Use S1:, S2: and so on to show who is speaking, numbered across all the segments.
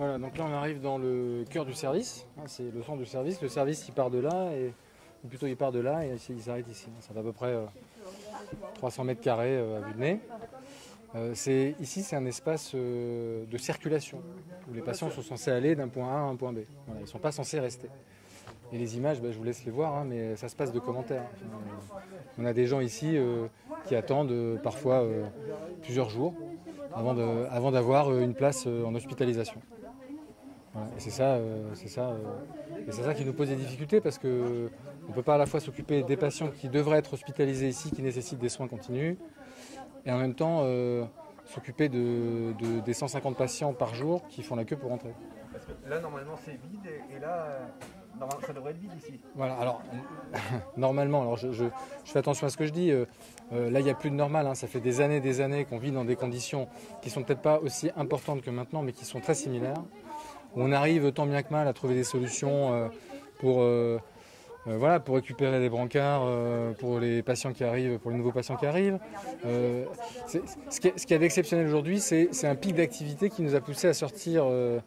S1: Voilà, donc là on arrive dans le cœur du service, hein, c'est le centre du service. Le service il part de là, ou plutôt il part de là et il s'arrête ici. Ça fait à peu près 300 mètres carrés à vue de nez. Ici c'est un espace de circulation où les patients sont censés aller d'un point A à un point B. Voilà, ils ne sont pas censés rester. Et les images, je vous laisse les voir, hein, mais ça se passe de commentaires. On a des gens ici qui attendent parfois plusieurs jours avant d'avoir une place en hospitalisation. Voilà. Et c'est ça qui nous pose des difficultés parce qu'on ne peut pas à la fois s'occuper des patients qui devraient être hospitalisés ici, qui nécessitent des soins continus, et en même temps s'occuper des 150 patients par jour qui font la queue pour rentrer.
S2: Parce que là, normalement, c'est vide et là, ça devrait être vide ici.
S1: Voilà, alors, normalement, alors je fais attention à ce que je dis. Là, il n'y a plus de normal. Hein, ça fait des années qu'on vit dans des conditions qui ne sont peut-être pas aussi importantes que maintenant, mais qui sont très similaires. Où on arrive tant bien que mal à trouver des solutions pour récupérer les brancards pour les patients qui arrivent, pour les nouveaux patients qui arrivent. Ce qu'il y a d'exceptionnel aujourd'hui, c'est un pic d'activité qui nous a poussé à sortir, à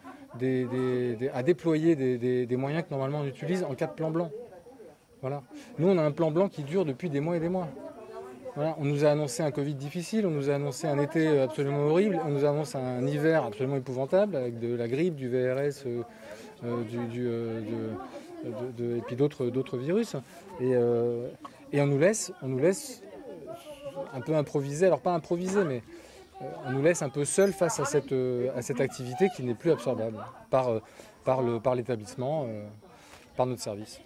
S1: déployer des moyens que normalement on utilise en cas de plan blanc. Voilà. Nous, on a un plan blanc qui dure depuis des mois et des mois. Voilà. On nous a annoncé un Covid difficile, on nous a annoncé un été absolument horrible, on nous annonce un hiver absolument épouvantable avec de la grippe, du VRS, et puis d'autres virus. Et on nous laisse un peu improviser, alors pas improviser, mais on nous laisse un peu seuls face à cette activité qui n'est plus absorbable par l'établissement, par notre service.